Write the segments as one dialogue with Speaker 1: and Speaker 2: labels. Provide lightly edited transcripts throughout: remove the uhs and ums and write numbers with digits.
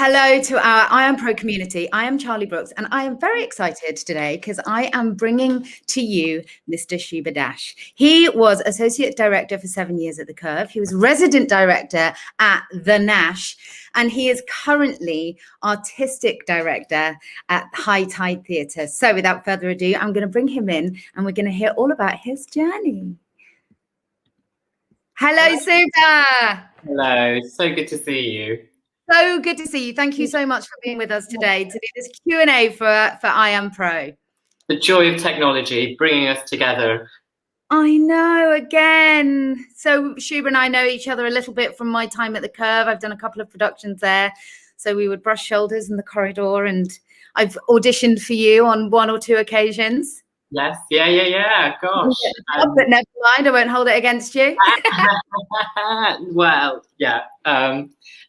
Speaker 1: Hello to our IAMPRO community. I am Charlie Brooks, and I am very excited today because I am bringing to you Mr. Suba. He was Associate Director for 7 years at the Curve. He was Resident Director at the Nash, and he is currently Artistic Director at HighTide Theatre. So without further ado, I'm going to bring him in, and we're going to hear all about his journey. Hello, Suba.
Speaker 2: Hello, so good to see you.
Speaker 1: So good to see you. Thank you so much for being with us today to do this Q&A for IAMPRO.
Speaker 2: The joy of technology bringing us together.
Speaker 1: I know, again. So Suba and I know each other a little bit from my time at the Curve. I've done a couple of productions there. So we would brush shoulders in the corridor, and I've auditioned for you on 1 or 2 occasions.
Speaker 2: Yes, yeah. Gosh.
Speaker 1: But never mind, I won't hold it against you.
Speaker 2: Well, yeah.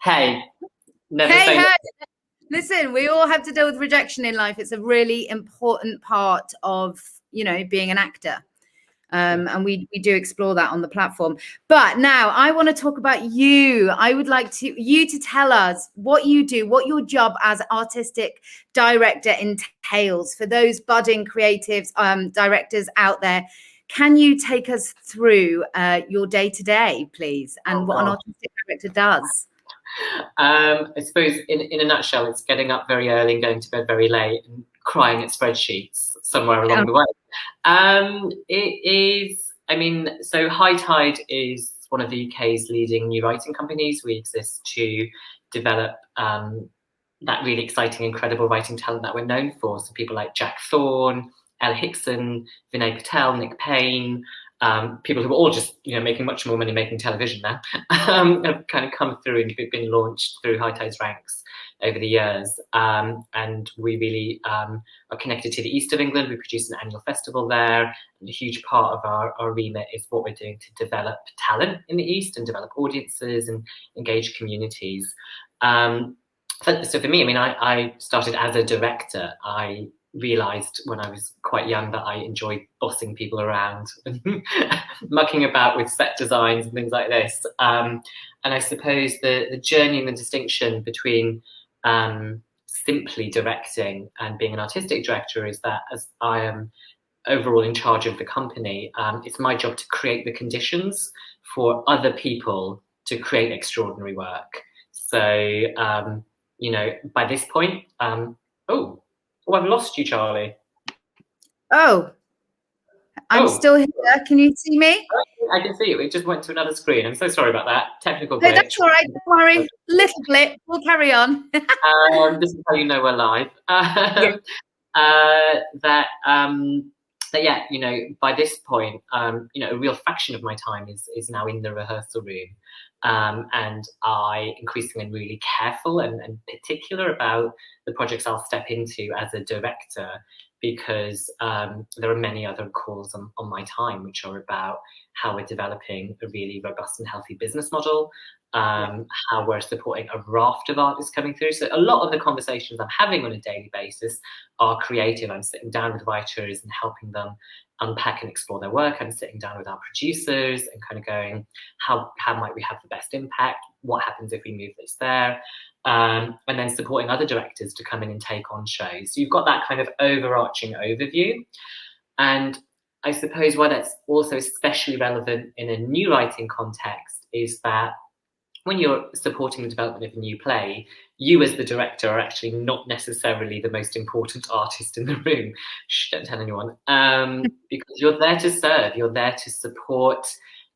Speaker 2: Hey, never say
Speaker 1: hey. Listen, we all have to deal with rejection in life. It's a really important part of, being an actor. And we do explore that on the platform. But now I want to talk about you. I would like you to tell us what you do, what your job as artistic director entails for those budding creatives, directors out there. Can you take us through your day-to-day, please, and what an artistic director does?
Speaker 2: I suppose in a nutshell, it's getting up very early and going to bed very late and crying at spreadsheets somewhere along the way. It is, so HighTide is one of the UK's leading new writing companies. We exist to develop that really exciting, incredible writing talent that we're known for. So people like Jack Thorne, Ella Hickson, Vinay Patel, Nick Payne, people who are all just making much more money making television now, have kind of come through and been launched through HighTide's ranks over the years. And we really are connected to the east of England. We produce an annual festival there, and a huge part of our remit is what we're doing to develop talent in the east and develop audiences and engage communities. So for me, I started as a director. I realised when I was quite young that I enjoyed bossing people around and mucking about with set designs and things like this. And I suppose the journey and the distinction between simply directing and being an artistic director is that as I am overall in charge of the company, it's my job to create the conditions for other people to create extraordinary work. So, by this point, I've lost you, Charlie.
Speaker 1: I'm still here. Can you see me?
Speaker 2: I can see you. It just went to another screen. I'm so sorry about that. Technical glitch.
Speaker 1: No, that's all right. Don't worry. Little blip. We'll carry on.
Speaker 2: This is how you know we're live. Yeah. By this point, a real fraction of my time is now in the rehearsal room. And I increasingly am really careful and particular about the projects I'll step into as a director, because there are many other calls on my time which are about how we're developing a really robust and healthy business model, how we're supporting a raft of artists coming through. So a lot of the conversations I'm having on a daily basis are creative. I'm sitting down with writers and helping them unpack and explore their work. I'm sitting down with our producers and kind of going, how might we have the best impact? What happens if we move this there? And then supporting other directors to come in and take on shows. So you've got that kind of overarching overview. And I suppose why that's also especially relevant in a new writing context is that when you're supporting the development of a new play, you as the director are actually not necessarily the most important artist in the room. Shh, don't tell anyone. Because you're there to serve, you're there to support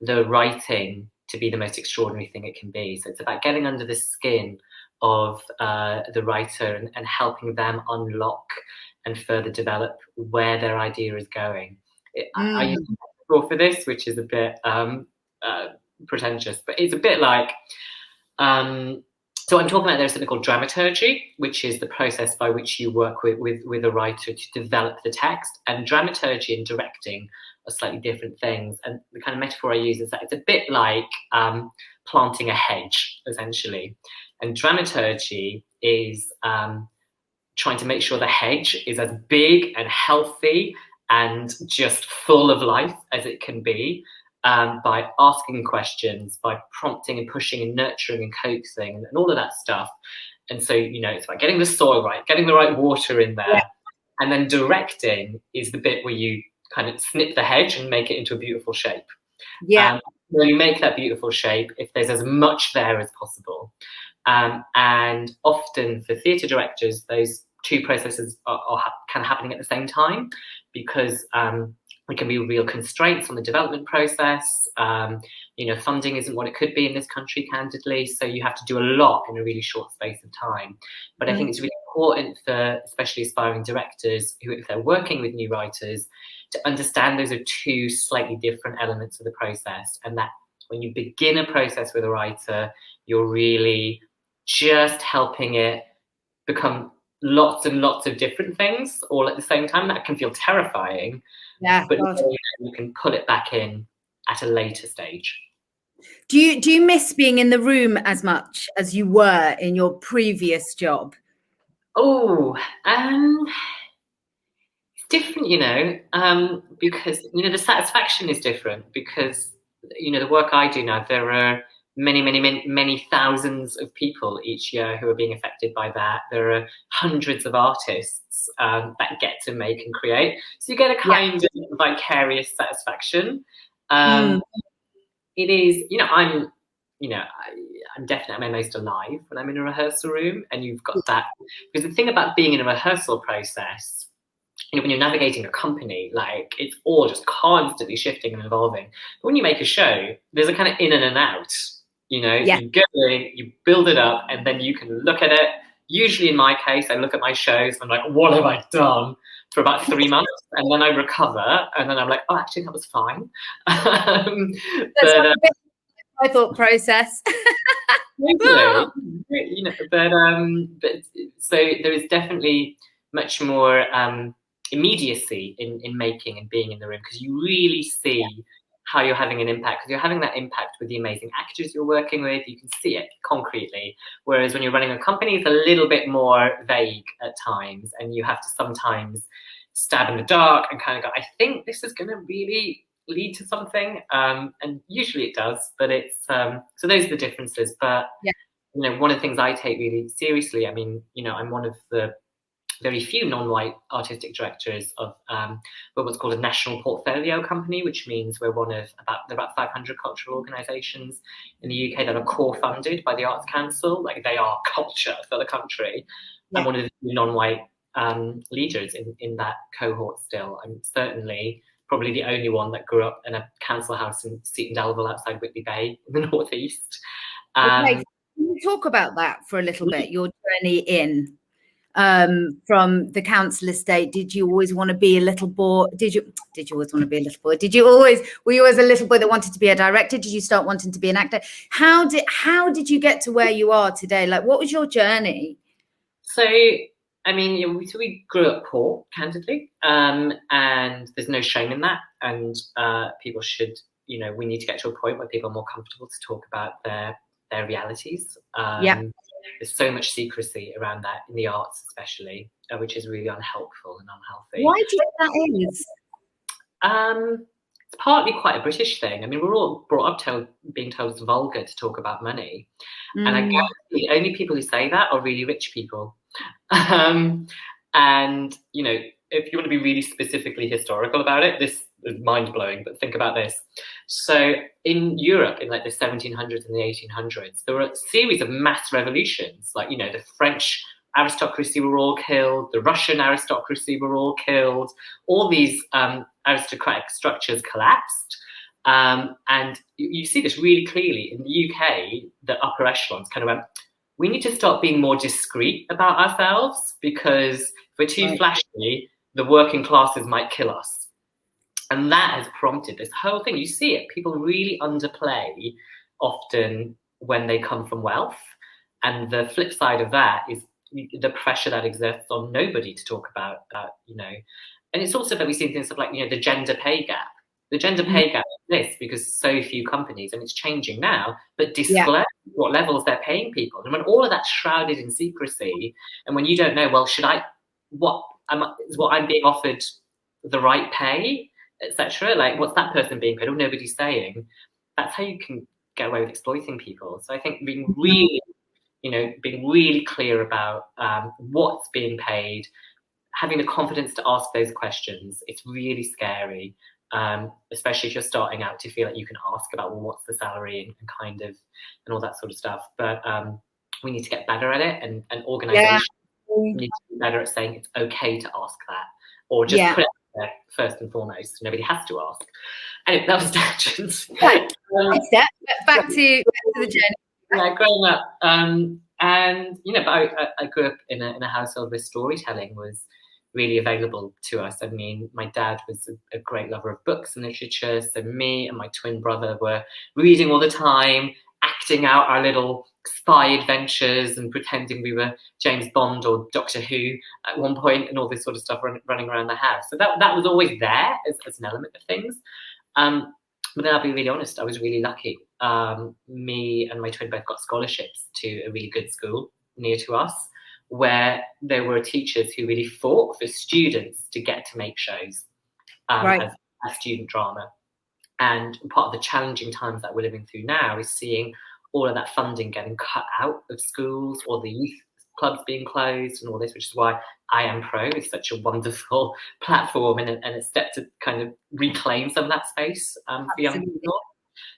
Speaker 2: the writing to be the most extraordinary thing it can be. So it's about getting under the skin of the writer and helping them unlock and further develop where their idea is going. I use a metaphor for this, which is a bit pretentious, but it's a bit like, so I'm talking about there's something called dramaturgy, which is the process by which you work with a writer to develop the text. And dramaturgy and directing are slightly different things. And the kind of metaphor I use is that it's a bit like planting a hedge, essentially. And dramaturgy is trying to make sure the hedge is as big and healthy and just full of life as it can be, by asking questions, by prompting and pushing and nurturing and coaxing and all of that stuff. And so, you know, it's about getting the soil right, getting the right water in there.
Speaker 1: Yeah.
Speaker 2: And then directing is the bit where you kind of snip the hedge and make it into a beautiful shape.
Speaker 1: Yeah.
Speaker 2: When you make that beautiful shape, if there's as much there as possible. And often for theatre directors, those two processes are kind of happening at the same time, because there can be real constraints on the development process. You know, funding isn't what it could be in this country, candidly, so you have to do a lot in a really short space of time. But I think it's really important for especially aspiring directors who, if they're working with new writers, to understand those are two slightly different elements of the process, and that when you begin a process with a writer, you're really just helping it become lots and lots of different things all at the same time. That can feel terrifying, but you can put it back in at a later stage.
Speaker 1: Do you miss being in the room as much as you were in your previous job?
Speaker 2: Oh, it's different, you know, because, you know, the satisfaction is different, because, you know, the work I do now, there are many thousands of people each year who are being affected by that. There are hundreds of artists that get to make and create. So you get a kind of vicarious satisfaction. It is, you know, I'm definitely at my most alive when I'm in a rehearsal room, and you've got that. Because the thing about being in a rehearsal process, you know, when you're navigating a company, like, it's all just constantly shifting and evolving. But when you make a show, there's a kind of in and out. You know, you go in, you build it up, and then you can look at it. Usually in my case, I look at my shows and I'm like, what have I done, for about 3 months, and then I recover, and then I'm like, oh, actually that was fine.
Speaker 1: My thought process.
Speaker 2: You know, but so there is definitely much more immediacy in making and being in the room, because you really see how you're having an impact, because you're having that impact with the amazing actors you're working with. You can see it concretely, whereas when you're running a company, it's a little bit more vague at times, and you have to sometimes stab in the dark and kind of go, I think this is going to really lead to something, and usually it does, but it's so those are the differences. But you know, one of the things I take really seriously, I mean, you know, I'm one of the very few non-white artistic directors of what's called a national portfolio company, which means we're one of about 500 cultural organisations in the UK that are core funded by the Arts Council. Like, they are culture for the country. I'm one of the non-white leaders in that cohort still. I'm certainly probably the only one that grew up in a council house in Seaton Delville outside Whitley Bay in the northeast.
Speaker 1: Can you talk about that for a little bit, your journey in from the council estate? Did you always want to be a little boy? Did you always want to be a little boy? Were you always a little boy that wanted to be a director? Did you start wanting to be an actor? How did you get to where you are today? Like, what was your journey?
Speaker 2: So, I mean, we grew up poor, candidly, and there's no shame in that. And people should, you know, we need to get to a point where people are more comfortable to talk about their realities. There's so much secrecy around that in the arts, especially, which is really unhelpful and unhealthy.
Speaker 1: Why do you think that is?
Speaker 2: It's partly quite a British thing. I mean, we're all brought up being told it's vulgar to talk about money. And I guess the only people who say that are really rich people. And, you know, if you want to be really specifically historical about it, this is mind-blowing, but think about this. So in Europe, in like the 1700s and the 1800s, there were a series of mass revolutions. Like, you know, the French aristocracy were all killed, the Russian aristocracy were all killed, all these aristocratic structures collapsed. And you see this really clearly in the UK. The upper echelons kind of went, we need to start being more discreet about ourselves, because if we're too flashy, the working classes might kill us. And that has prompted this whole thing. You see it. People really underplay often when they come from wealth. And the flip side of that is the pressure that exists on nobody to talk about that, you know. And it's also that we've seen things like, you know, the gender pay gap. The gender pay gap exists because so few companies, and it's changing now, but display what levels they're paying people. And when all of that's shrouded in secrecy, and when you don't know, well, is what I'm being offered the right pay, etc. Like, what's that person being paid? Or nobody's saying. That's how you can get away with exploiting people. So I think being really you know, being really clear about what's being paid, having the confidence to ask those questions. It's really scary, especially if you're starting out, to feel like you can ask about, well, what's the salary and kind of, and all that sort of stuff. But we need to get better at it, and organisations need to be better at saying it's okay to ask that, or just put it there first and foremost. Nobody has to ask. Anyway, that was tangents.
Speaker 1: Back to the journey.
Speaker 2: Yeah, growing up, and you know, but I grew up in a household where storytelling was really available to us. I mean, my dad was a great lover of books and literature, so me and my twin brother were reading all the time, acting out our little spy adventures and pretending we were James Bond or Doctor Who at one point, and all this sort of stuff running around the house. So that was always there as an element of things. But then I'll be really honest, I was really lucky. Me and my twin both got scholarships to a really good school near to us, where there were teachers who really fought for students to get to make shows as student drama. And part of the challenging times that we're living through now is seeing all of that funding getting cut out of schools, or the youth clubs being closed and all this, which is why IAMPRO is such a wonderful platform and a step to kind of reclaim some of that space for young people.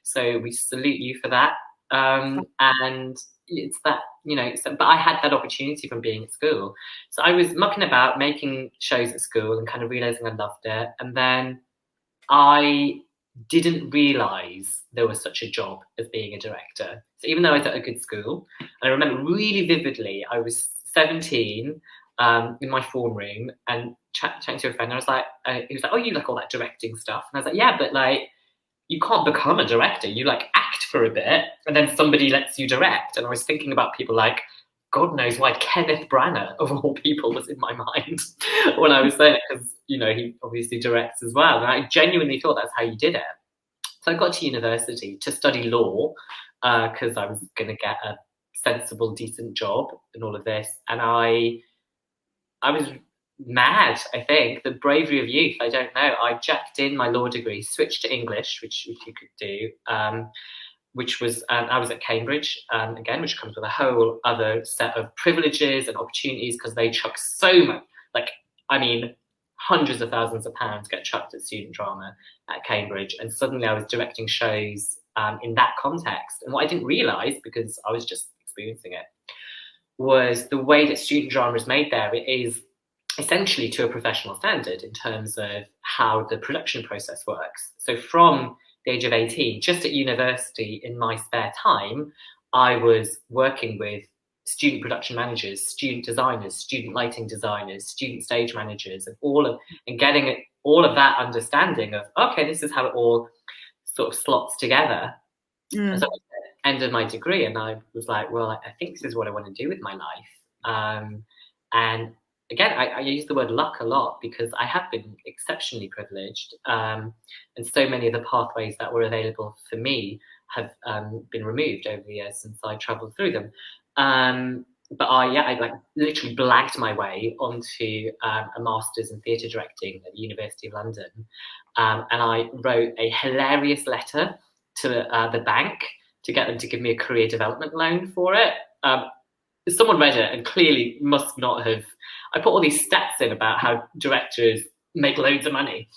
Speaker 2: So we salute you for that. And it's that, you know, but I had that opportunity from being at school. So I was mucking about, making shows at school and kind of realising I loved it. And then I didn't realise there was such a job as being a director. So even though I was at a good school, and I remember really vividly, I was 17 in my form room and chatting to a friend, and I was like, he was like, oh, you like all that directing stuff? And I was like, yeah, but like, you can't become a director. You like act for a bit and then somebody lets you direct. And I was thinking about people like, God knows why Kenneth Branagh, of all people, was in my mind when I was there, because, you know, he obviously directs as well. And I genuinely thought that's how you did it. So I got to university to study law because I was going to get a sensible, decent job and all of this. And I was mad, I think. The bravery of youth, I don't know. I jacked in my law degree, switched to English, which you could do, which was, I was at Cambridge, again, which comes with a whole other set of privileges and opportunities, because they chuck so much, like, I mean, hundreds of thousands of pounds get chucked at student drama at Cambridge. And suddenly I was directing shows in that context. And what I didn't realise, because I was just experiencing it, was the way that student drama is made there. It is essentially to a professional standard in terms of how the production process works. So from the age of 18, just at university, in my spare time, I was working with student production managers, student designers, student lighting designers, student stage managers, and getting all of that understanding of, okay, this is how it all sort of slots together. So at the end of my degree, and I was like, well, I think this is what I want to do with my life. And again, I use the word luck a lot, because I have been exceptionally privileged, and so many of the pathways that were available for me have been removed over the years since I travelled through them. But I like literally blagged my way onto a master's in theatre directing at the University of London, and I wrote a hilarious letter to the bank to get them to give me a career development loan for it. Someone read it and clearly must not have. I put all these stats in about how directors make loads of money,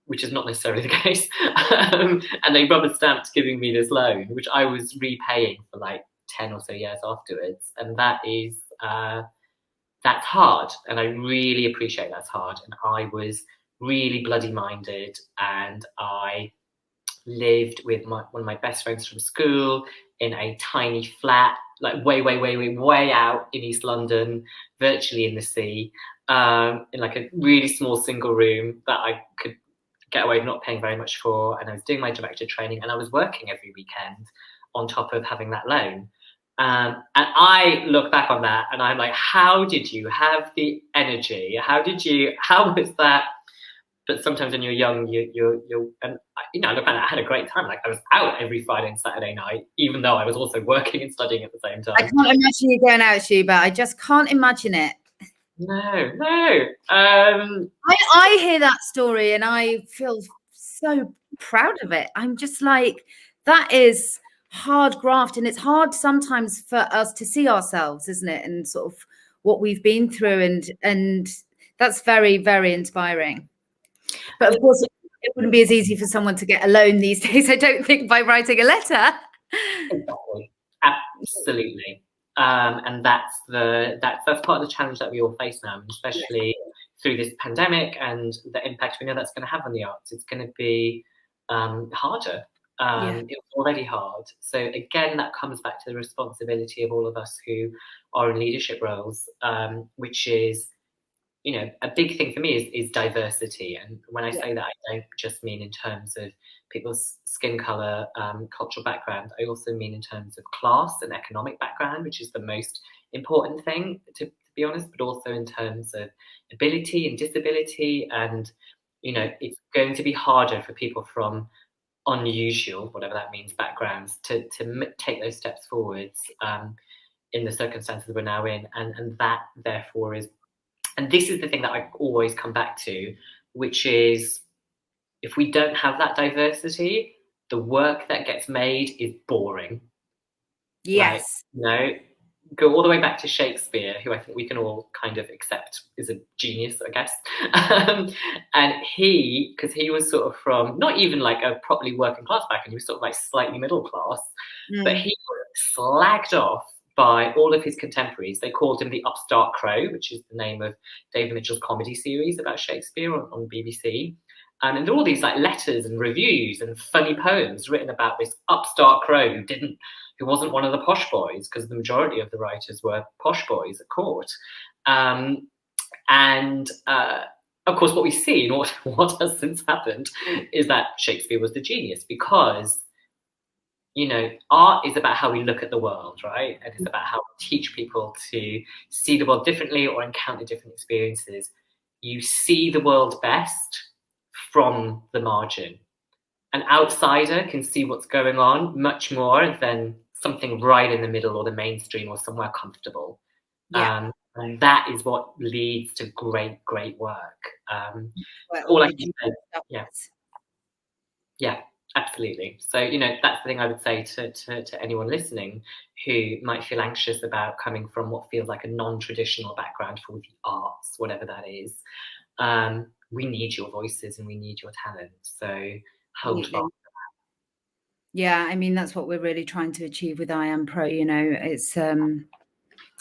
Speaker 2: which is not necessarily the case. And they rubber stamped giving me this loan, which I was repaying for like 10 or so years afterwards. And that is, that's hard. And I really appreciate that's hard. And I was really bloody minded, and I lived with one of my best friends from school in a tiny flat, like way out in East London, virtually in the sea, in like a really small single room that I could get away with not paying very much for. And I was doing my director training, and I was working every weekend on top of having that loan. And I look back on that and I'm like, how did you have the energy? How was that? But sometimes when you're young, and you know, I look back, I had a great time. Like, I was out every Friday and Saturday night, even though I was also working and studying at the same time.
Speaker 1: I can't imagine you going out, Suba. I just can't imagine it.
Speaker 2: No.
Speaker 1: I hear that story and I feel so proud of it. I'm just like, that is hard graft, and it's hard sometimes for us to see ourselves, isn't it, and sort of what we've been through, and that's very, very inspiring. But of course, it wouldn't be as easy for someone to get a loan these days, I don't think, by writing a letter.
Speaker 2: Exactly. Absolutely. And that's part of the challenge that we all face now, especially through this pandemic and the impact we know that's going to have on the arts. It's going to be harder. It was already hard. So again, that comes back to the responsibility of all of us who are in leadership roles, which is, you know, a big thing for me is diversity. And when I say that, I don't just mean in terms of people's skin color, cultural background. I also mean in terms of class and economic background, which is the most important thing, to be honest, but also in terms of ability and disability. And, you know, it's going to be harder for people from unusual, whatever that means, backgrounds to take those steps forwards in the circumstances we're now in. And that, therefore, is, and this is the thing that I always come back to, which is, if we don't have that diversity, the work that gets made is boring.
Speaker 1: Yes.
Speaker 2: Like, you know, go all the way back to Shakespeare, who I think we can all kind of accept is a genius, I guess. And because he was sort of from, not even like a properly working class background, he was sort of like slightly middle class, but he was slagged off by all of his contemporaries. They called him the upstart crow, which is the name of David Mitchell's comedy series about Shakespeare on BBC. And there were all these like letters and reviews and funny poems written about this upstart crow who wasn't one of the posh boys, because the majority of the writers were posh boys at court. And of course, what we see and what has since happened is that Shakespeare was the genius, because, you know, art is about how we look at the world, right? And it's about how we teach people to see the world differently or encounter different experiences. You see the world best from the margin. An outsider can see what's going on much more than something right in the middle or the mainstream or somewhere comfortable. And that is what leads to great, great work. All I can say, yeah, absolutely. So, you know, that's the thing I would say to anyone listening who might feel anxious about coming from what feels like a non-traditional background for the arts, whatever that is. We need your voices and we need your talent. So hold fast.
Speaker 1: Yeah, I mean, that's what we're really trying to achieve with IAMPRO. You know, it's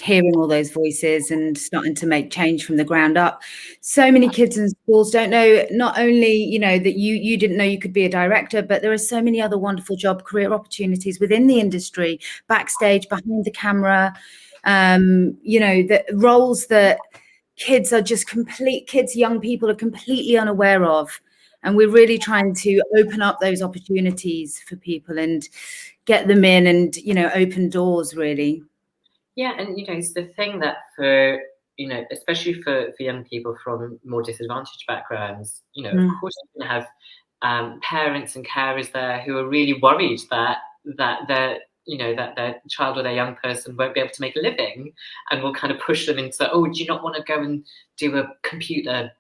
Speaker 1: hearing all those voices and starting to make change from the ground up. So many kids in schools don't know, not only, you know, that you didn't know you could be a director, but there are so many other wonderful career opportunities within the industry, backstage, behind the camera, you know, the roles that kids, young people are completely unaware of. And we're really trying to open up those opportunities for people and get them in and, you know, open doors, really.
Speaker 2: Yeah, and, you know, it's the thing that for, you know, especially for young people from more disadvantaged backgrounds, you know, of course you're going to have parents and carers there who are really worried that their, you know, that their child or their young person won't be able to make a living, and will kind of push them into, oh, do you not want to go and do a computer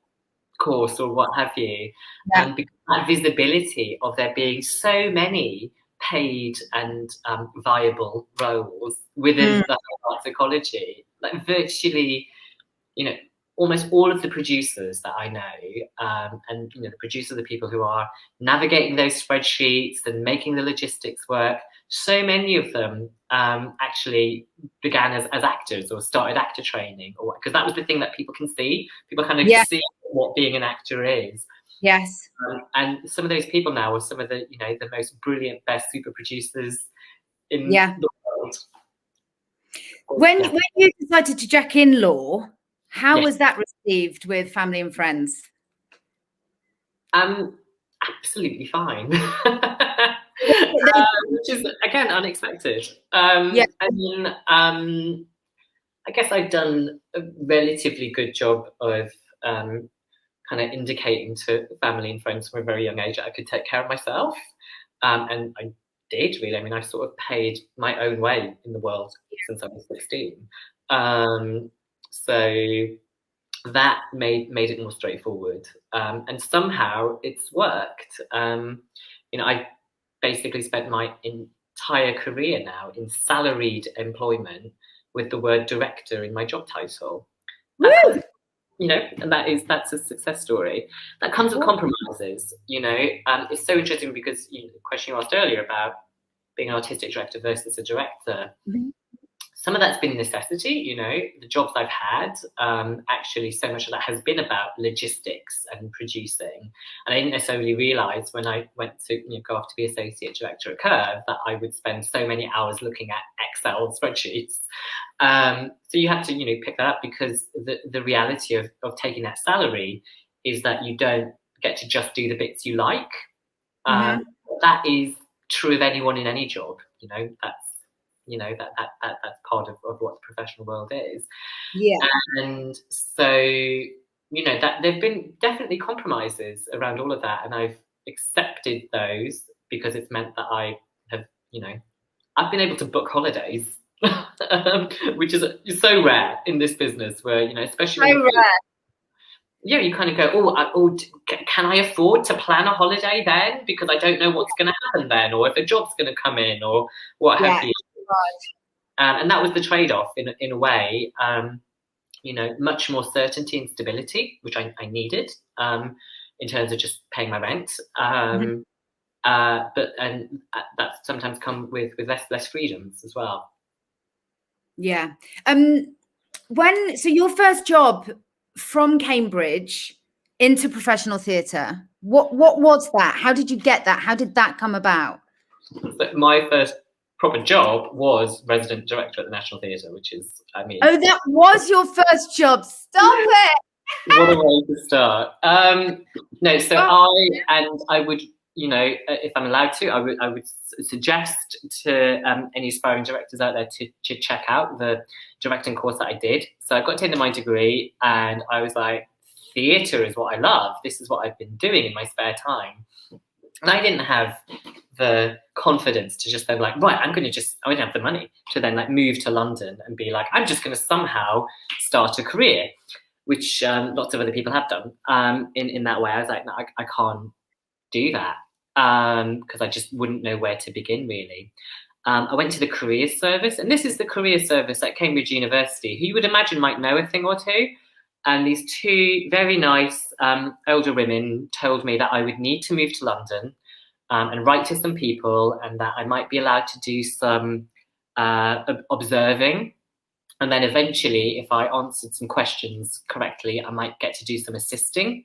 Speaker 2: course or what have you? And because that visibility of there being so many paid and viable roles within the arts ecology, like virtually, you know, almost all of the producers that I know, and, you know, the producers are the people who are navigating those spreadsheets and making the logistics work. So many of them actually began as actors or started actor training, or because that was the thing that people can see. People kind of see what being an actor is.
Speaker 1: Yes.
Speaker 2: And some of those people now are some of the, you know, the most brilliant, best super producers in the world.
Speaker 1: When you decided to jack in law, how was that received with family and friends?
Speaker 2: Absolutely fine. Which is, again, unexpected. I mean, I guess I've done a relatively good job of kind of indicating to family and friends from a very young age that I could take care of myself. And I did, really. I mean, I've sort of paid my own way in the world since I was 16. So that made it more straightforward. And somehow it's worked. You know, I basically spent my entire career now in salaried employment with the word director in my job title. That comes, and that's a success story. That comes with compromises, It's so interesting because the question you asked earlier about being an artistic director versus a director.
Speaker 1: Mm-hmm.
Speaker 2: Some of that's been necessity, the jobs I've had, actually so much of that has been about logistics and producing. And I didn't necessarily realise when I went to go off to be associate director at Curve that I would spend so many hours looking at Excel spreadsheets. So you have to, pick that up, because the reality of taking that salary is that you don't get to just do the bits you like. That is true of anyone in any job, that's part of what the professional world is.
Speaker 1: Yeah.
Speaker 2: And so, that there've been definitely compromises around all of that, and I've accepted those because it's meant that I have, I've been able to book holidays, which is so rare in this business, where, especially
Speaker 1: So rare.
Speaker 2: Yeah, you kind of go, can I afford to plan a holiday then? Because I don't know what's going to happen then, or if a job's going to come in, or what have you. Right. And that was the trade-off in a way, much more certainty and stability, which I needed, in terms of just paying my rent. But that sometimes come with less freedoms as well.
Speaker 1: Yeah. So your first job from Cambridge into professional theatre, what was that? How did you get that? How did that come about?
Speaker 2: My first proper job was resident director at the National Theatre, which is,
Speaker 1: Oh, that was your first job. Stop it.
Speaker 2: What a way to start. No, so I would, if I'm allowed to, I would suggest to any aspiring directors out there to check out the directing course that I did. So I got to the end of my degree, and I was like, theatre is what I love. This is what I've been doing in my spare time. And I didn't have the confidence to just then right, I didn't have the money to then move to London and be like, I'm just going to somehow start a career, which lots of other people have done in that way. I was like, no, I can't do that, because I just wouldn't know where to begin, really. I went to the career service, and this is the career service at Cambridge University, who you would imagine might know a thing or two. And these two very nice older women told me that I would need to move to London and write to some people, and that I might be allowed to do some observing. And then eventually, if I answered some questions correctly, I might get to do some assisting.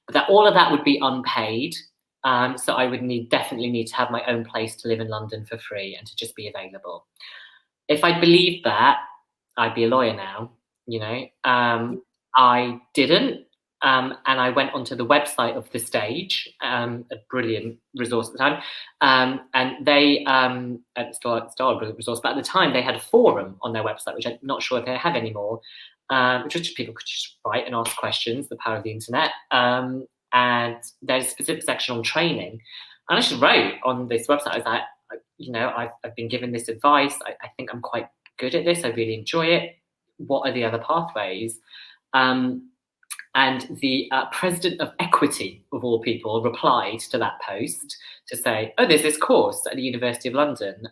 Speaker 2: But that all of that would be unpaid. So I would definitely need to have my own place to live in London for free and to just be available. If I believed that, I'd be a lawyer now, I didn't. And I went onto the website of The Stage, a brilliant resource at the time. And they, still a brilliant resource, but at the time they had a forum on their website, which I'm not sure if they have anymore, which was just people could just write and ask questions, the power of the internet. And there's a specific section on training. And I just wrote on this website, I was like, I've been given this advice. I think I'm quite good at this. I really enjoy it. What are the other pathways? And the president of Equity, of all people, replied to that post to say, oh, there's this course at the University of London,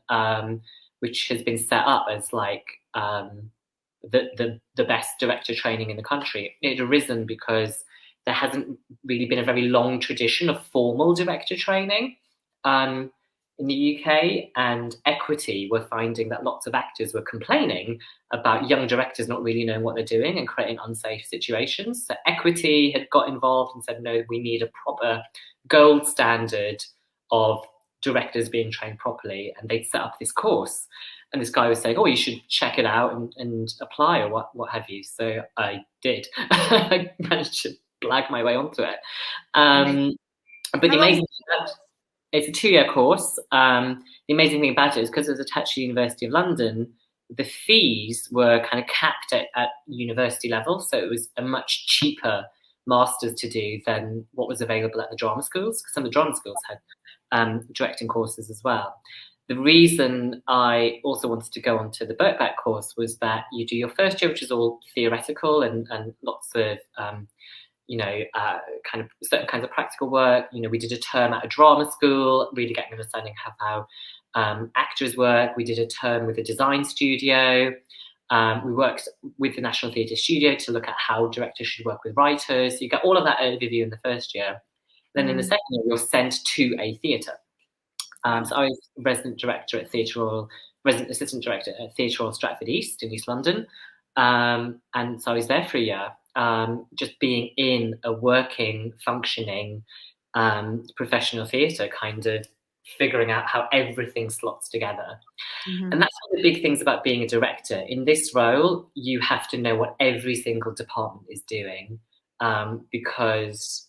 Speaker 2: which has been set up as the best director training in the country. It had arisen because there hasn't really been a very long tradition of formal director training in the UK, and Equity were finding that lots of actors were complaining about young directors not really knowing what they're doing and creating unsafe situations. So Equity had got involved and said, no, we need a proper gold standard of directors being trained properly, and they'd set up this course. And this guy was saying, oh, you should check it out and apply, or what have you. So I did. I managed to blag my way onto it. But the amazing thing, it's a 2-year course. The amazing thing about it is because it was attached to the University of London, the fees were kind of capped at university level. So it was a much cheaper master's to do than what was available at the drama schools, because some of the drama schools had directing courses as well. The reason I also wanted to go on to the Birkbeck course was that you do your first year, which is all theoretical and lots of kind of certain kinds of practical work. We did a term at a drama school, really getting an understanding of how actors work. We did a term with a design studio. We worked with the National Theatre Studio to look at how directors should work with writers. So you get all of that overview in the first year. Then in the second year, you're sent to a theatre. So I was resident assistant director at Theatre Royal Stratford East in East London. And so I was there for a year, just being in a working, functioning professional theatre, kind of figuring out how everything slots together. And that's one of the big things about being a director. In this role, you have to know what every single department is doing, because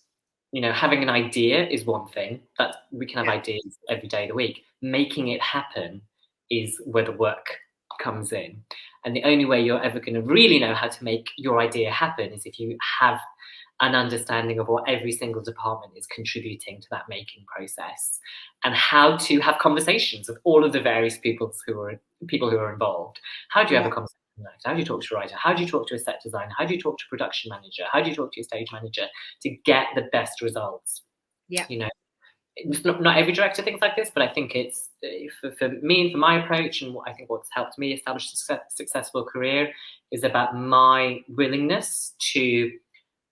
Speaker 2: having an idea is one thing. That we can have ideas every day of the week. Making it happen is where the work comes in. And the only way you're ever going to really know how to make your idea happen is if you have an understanding of what every single department is contributing to that making process, and how to have conversations with all of the various people who are involved. How do you have a conversation? How do you talk to a writer? How do you talk to a set designer? How do you talk to a production manager? How do you talk to your stage manager to get the best results? Not every director thinks like this, but I think it's for me and for my approach, and I think what's helped me establish a successful career is about my willingness to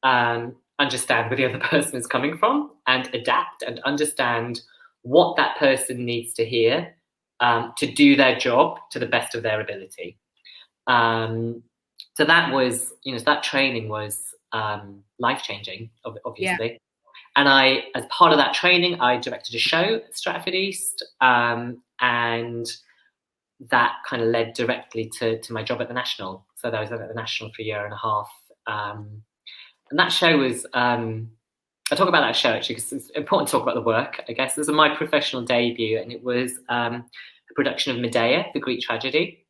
Speaker 2: understand where the other person is coming from and adapt and understand what that person needs to hear to do their job to the best of their ability. So that was, that training was life-changing, obviously. And as part of that training, I directed a show at Stratford East, and that kind of led directly to my job at the National. So I was at the National for a year and a half. And that show was, I talk about that show actually because it's important to talk about the work, I guess. This was my professional debut, and it was a production of Medea, the Greek tragedy.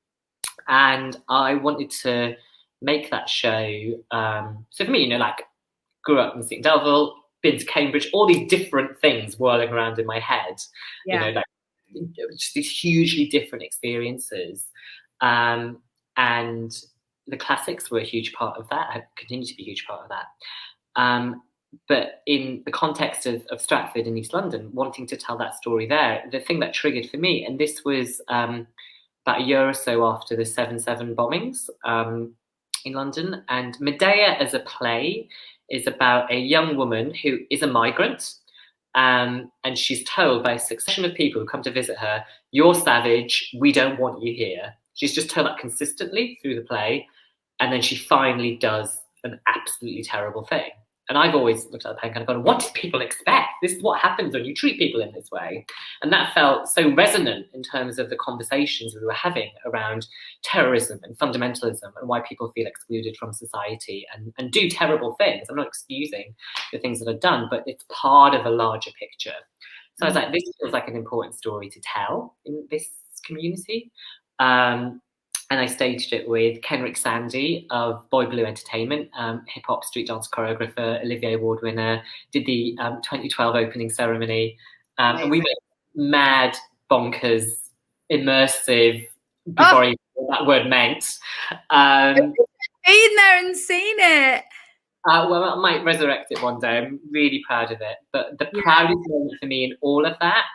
Speaker 2: And I wanted to make that show. So for me, grew up in St Delville, been to Cambridge, all these different things whirling around in my head, just these hugely different experiences. And the classics were a huge part of that, have continued to be a huge part of that. But in the context of Stratford and East London, wanting to tell that story there, the thing that triggered for me, and this was about a year or so after the 7/7 bombings in London, and Medea as a play is about a young woman who is a migrant, and she's told by a succession of people who come to visit her, "You're savage, we don't want you here." She's just told that consistently through the play, and then she finally does an absolutely terrible thing. And I've always looked at the play and kind of gone, what did people expect? This is what happens when you treat people in this way. And that felt so resonant in terms of the conversations we were having around terrorism and fundamentalism and why people feel excluded from society and do terrible things. I'm not excusing the things that are done, but it's part of a larger picture. So I was like, this feels like an important story to tell in this community. And I staged it with Kenrick Sandy of Boy Blue Entertainment, hip-hop street dance choreographer, Olivier Award winner, did the 2012 opening ceremony. And we went mad, bonkers, immersive, before I knew what that word meant.
Speaker 1: I've been there and seen it.
Speaker 2: Well, I might resurrect it one day. I'm really proud of it. But the proudest moment for me in all of that,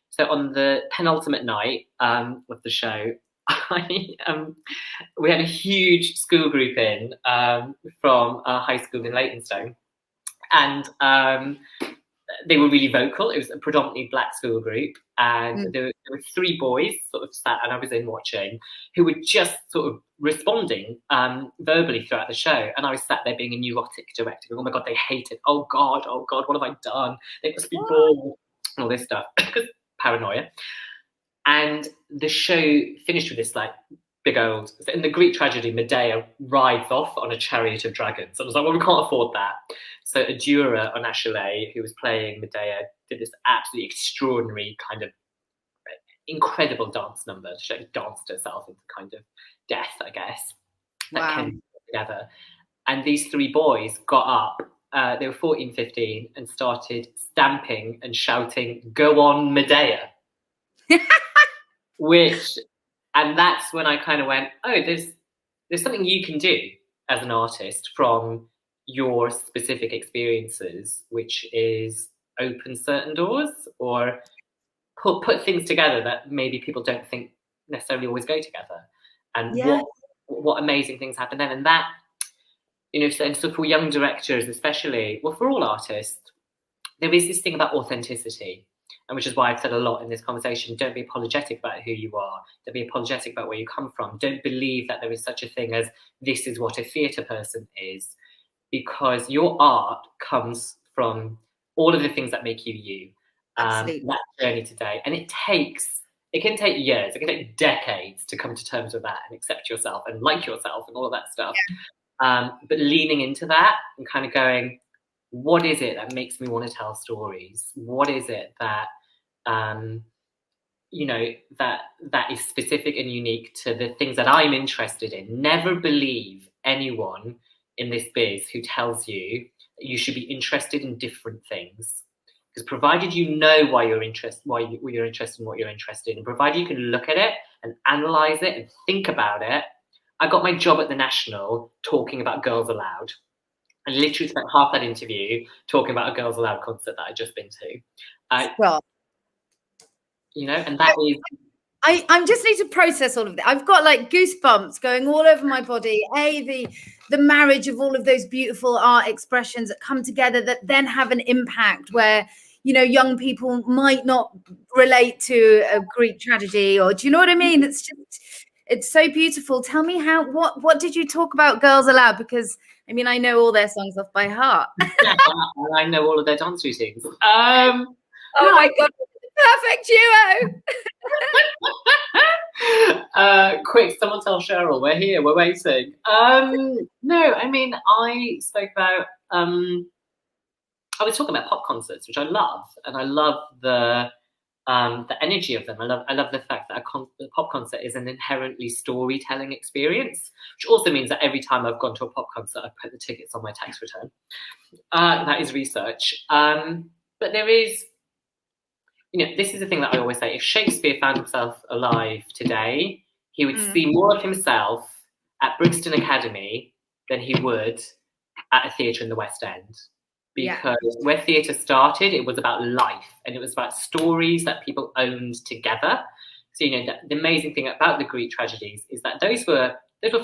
Speaker 2: so on the penultimate night of the show, we had a huge school group in from a high school in Leytonstone, and they were really vocal. It was a predominantly black school group, and there were three boys sort of sat, and I was in watching, who were just sort of responding verbally throughout the show, and I was sat there being a neurotic director going, oh my god, they hate it, oh god, what have I done, they must be bored, and all this stuff, because paranoia. And the show finished with this big old, in the Greek tragedy, Medea rides off on a chariot of dragons. I was like, well, we can't afford that. So Adura on Achille, who was playing Medea, did this absolutely extraordinary kind of incredible dance number. She danced herself into kind of death, I guess. That came together. And these three boys got up, they were 14, 15, and started stamping and shouting, "Go on, Medea." And that's when I kind of went, oh, there's something you can do as an artist from your specific experiences, which is open certain doors or put things together that maybe people don't think necessarily always go together. And what amazing things happen then. And that, you know, so for young directors especially, well, for all artists, there is this thing about authenticity, and which is why I've said a lot in this conversation, don't be apologetic about who you are, don't be apologetic about where you come from, don't believe that there is such a thing as this is what a theatre person is, because your art comes from all of the things that make you you. That journey today, and it can take years, it can take decades to come to terms with that and accept yourself and like yourself and all of that stuff. But leaning into that and kind of going, what is it that makes me want to tell stories? What is it that you know, that is specific and unique to the things that I'm interested in? Never believe anyone in this biz who tells you that you should be interested in different things. Because provided you know why you're interested in what you're interested in, and provided you can look at it and analyse it and think about it. I got my job at the National talking about Girls Aloud. I literally spent half that interview talking about a Girls Aloud concert that I'd just been to. You know, and that is...
Speaker 1: I just need to process all of that. I've got like goosebumps going all over my body. The marriage of all of those beautiful art expressions that come together that then have an impact where, you know, young people might not relate to a Greek tragedy, or do you know what I mean? It's so beautiful. Tell me what did you talk about Girls Aloud? Because I mean, I know all their songs off by heart.
Speaker 2: I know all of their dance routines.
Speaker 1: Oh my God. Perfect duo.
Speaker 2: Quick, someone tell Cheryl we're here, we're waiting. No, I mean, I spoke about I was talking about pop concerts, which I love, and I love the energy of them. I love the fact that a pop concert is an inherently storytelling experience, which also means that every time I've gone to a pop concert, I've put the tickets on my tax return. That is research. But there is, you know, this is the thing that I always say. If Shakespeare found himself alive today, he would see more of himself at Brixton Academy than he would at a theatre in the West End. Because where theatre started, it was about life, and it was about stories that people owned together. So, you know, the amazing thing about the Greek tragedies is that those were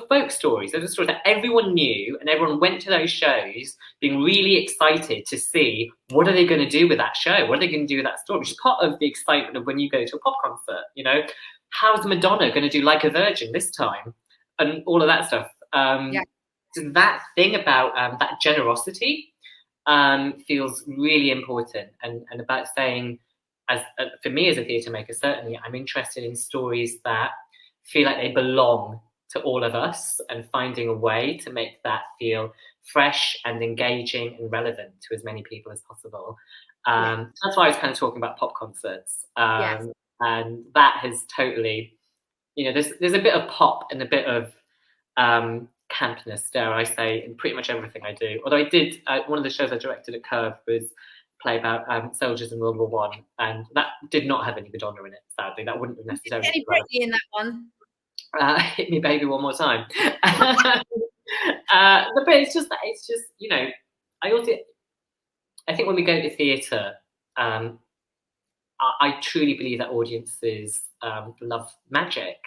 Speaker 2: folk stories. Those were stories that everyone knew, and everyone went to those shows being really excited to see what are they going to do with that show? What are they going to do with that story? Which is part of the excitement of when you go to a pop concert. You know, how's Madonna going to do Like a Virgin this time? And all of that stuff. So that thing about that generosity feels really important, and about saying, for me as a theatre maker, certainly I'm interested in stories that feel like they belong to all of us, and finding a way to make that feel fresh and engaging and relevant to as many people as possible. That's why I was kind of talking about pop concerts, and that has totally, you know, there's a bit of pop and a bit of campness, dare I say, in pretty much everything I do. Although I did, one of the shows I directed at Curve was a play about soldiers in World War One, and that did not have any Madonna in it, sadly. That wouldn't have necessarily...
Speaker 1: Any Britney in that one?
Speaker 2: Hit me baby one more time. But it's just, you know, I think when we go to theatre, I truly believe that audiences love magic,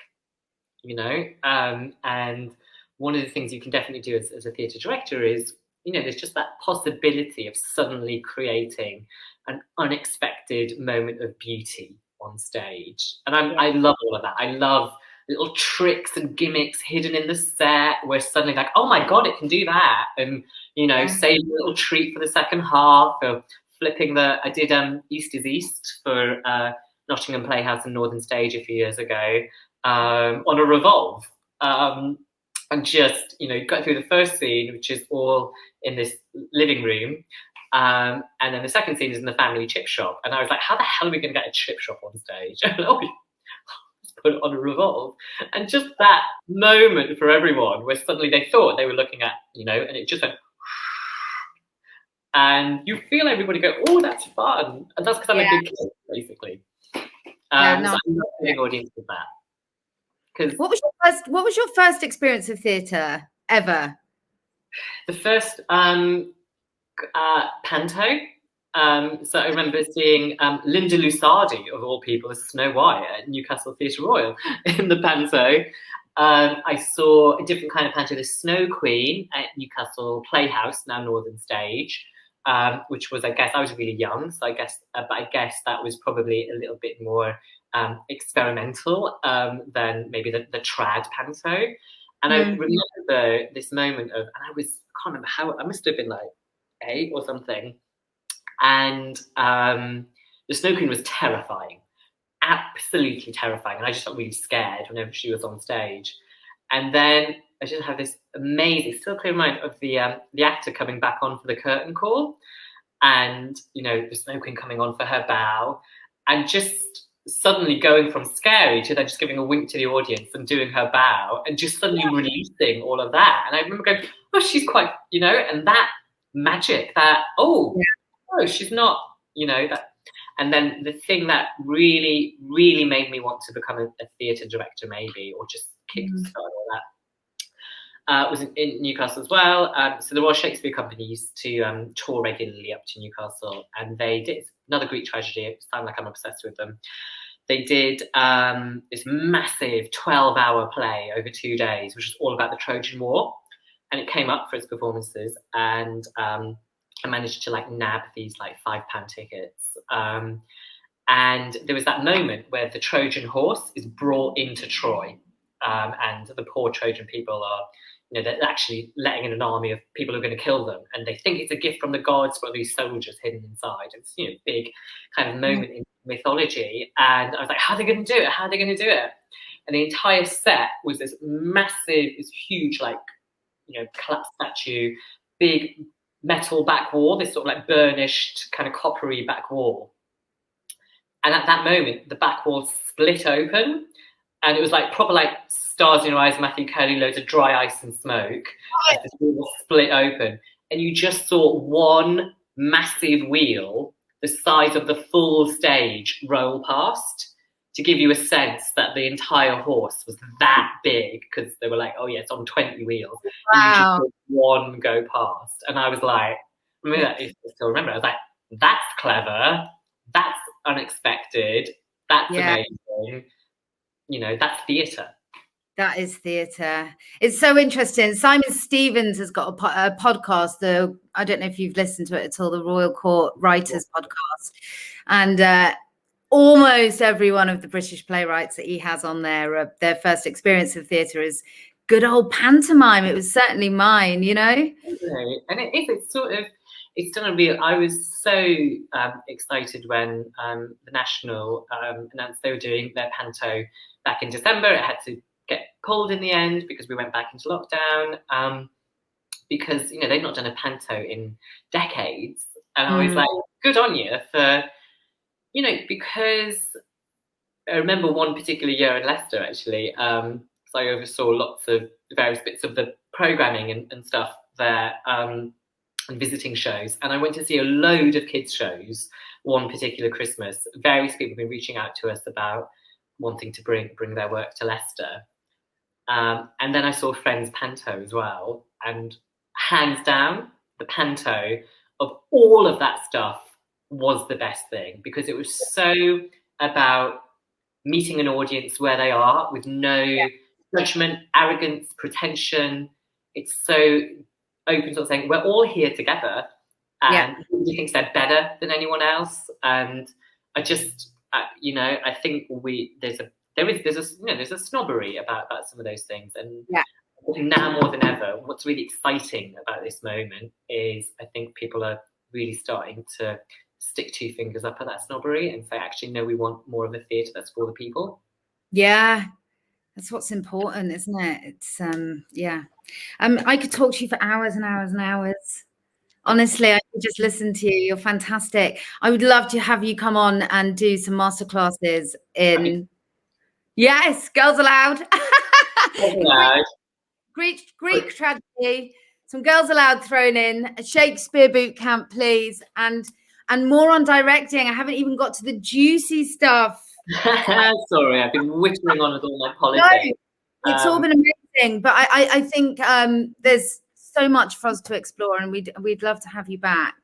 Speaker 2: you know, and one of the things you can definitely do as a theatre director is, you know, there's just that possibility of suddenly creating an unexpected moment of beauty on stage. And I love all of that. I love little tricks and gimmicks hidden in the set where suddenly like, oh my God, it can do that. And, you know, save a little treat for the second half, or flipping I did East is East for Nottingham Playhouse and Northern Stage a few years ago on a revolve. And just, you know, got through the first scene, which is all in this living room. And then the second scene is in the family chip shop. And I was like, how the hell are we going to get a chip shop on stage? Let's put it on a revolve. And just that moment for everyone where suddenly they thought they were looking at, you know, and it just went, and you feel everybody go, oh, that's fun. And that's because I'm a good kid, basically. So I'm not an audience with that. What
Speaker 1: was your first experience of theatre ever?
Speaker 2: The first panto. So I remember seeing Linda Lusardi, of all people, as Snow White at Newcastle Theatre Royal in the panto. I saw a different kind of panto, the Snow Queen at Newcastle Playhouse, now Northern Stage, which was, I guess, I was really young, so I guess that was probably a little bit more experimental than maybe the trad panto. And I remember this moment of, and I can't remember how, I must have been like 8 or something. And the Snow Queen was terrifying, absolutely terrifying. And I just felt really scared whenever she was on stage. And then I just have this amazing, still clear mind of the actor coming back on for the curtain call. And, you know, the Snow Queen coming on for her bow. And just suddenly going from scary to then just giving a wink to the audience and doing her bow and just suddenly releasing all of that. And I remember going, oh, she's quite, you know, and that magic, that, oh, she's not, you know, that. And then the thing that really, really made me want to become a theatre director, maybe, or just kickstart all that, was in Newcastle as well. So the Royal Shakespeare Company used to tour regularly up to Newcastle, and they did another Greek tragedy. It sounds like I'm obsessed with them. They did this massive 12-hour play over 2 days, which was all about the Trojan War, and it came up for its performances, and I managed to like nab these like £5 tickets. And there was that moment where the Trojan horse is brought into Troy, and the poor Trojan people are, you know, they're actually letting in an army of people who are going to kill them, and they think it's a gift from the gods, but these soldiers hidden inside. It's, you know, big kind of moment in mythology. And I was like, how are they going to do it? How are they going to do it? And the entire set was this massive, this huge, like, you know, collapsed statue, big metal back wall, this sort of like burnished kind of coppery back wall. And at that moment, the back wall split open, and it was like proper like Stars in Your Eyes, Matthew Kelly, loads of dry ice and smoke. As this wall split open, and you just saw one massive wheel, the size of the full stage, roll past, to give you a sense that the entire horse was that big, because they were like, oh yeah, it's on 20 wheels. Wow. And you just saw one go past. And I was like, I still remember, I was like, that's clever, that's unexpected, that's amazing. You know, that's theatre.
Speaker 1: That is theatre. It's so interesting. Simon Stevens has got a podcast. I don't know if you've listened to it at all, the Royal Court Writers podcast. And almost every one of the British playwrights that he has on there, their first experience of theatre is good old pantomime. It was certainly mine, you know?
Speaker 2: And it's sort of, it's done a real, I was so excited when the National announced they were doing their panto back in December. It had to get pulled in the end because we went back into lockdown, because, you know, they've not done a panto in decades. And I was like, good on you for, you know, because I remember one particular year in Leicester, actually, so I oversaw lots of various bits of the programming and stuff there, and visiting shows. And I went to see a load of kids' shows one particular Christmas. Various people have been reaching out to us about wanting to bring their work to Leicester. And then I saw Friends Panto as well. And hands down, the panto of all of that stuff was the best thing, because it was so about meeting an audience where they are with no judgment, arrogance, pretension. It's so open, sort of saying, we're all here together, and everybody thinks they're better than anyone else. And I just, you know, I think there's a snobbery about some of those things. And now more than ever, what's really exciting about this moment is I think people are really starting to stick 2 fingers up at that snobbery and say, actually, no, we want more of a theatre that's for the people.
Speaker 1: Yeah, that's what's important, isn't it? It's I could talk to you for hours and hours and hours. Honestly, I could just listen to you. You're fantastic. I would love to have you come on and do some masterclasses in Yes, Girls Aloud. Greek tragedy, some Girls Aloud thrown in, a Shakespeare boot camp, please, and more on directing. I haven't even got to the juicy stuff.
Speaker 2: Sorry, I've been whittling on with all my politics.
Speaker 1: No, it's all been amazing, but I think there's so much for us to explore, and we'd love to have you back.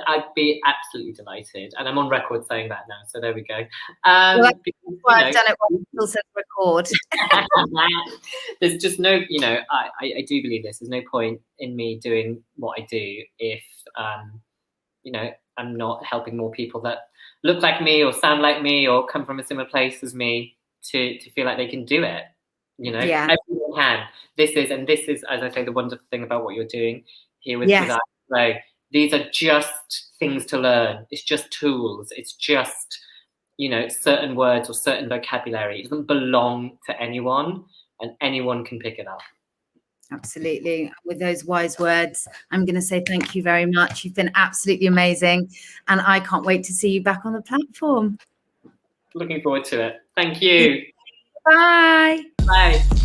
Speaker 2: I'd be absolutely delighted, and I'm on record saying that now, so there we go.
Speaker 1: Well, that's why I've done it while it still says record.
Speaker 2: There's just no, I do believe this. There's no point in me doing what I do if, I'm not helping more people that look like me or sound like me or come from a similar place as me to feel like they can do it.
Speaker 1: Yeah.
Speaker 2: Everyone can. This is, as I say, the wonderful thing about what you're doing here with
Speaker 1: Yes.
Speaker 2: Flow. These are just things to learn. It's just tools. It's just, certain words or certain vocabulary. It doesn't belong to anyone, and anyone can pick it up.
Speaker 1: Absolutely. With those wise words, I'm going to say thank you very much. You've been absolutely amazing, and I can't wait to see you back on the platform.
Speaker 2: Looking forward to it. Thank you.
Speaker 1: Bye.
Speaker 2: Bye.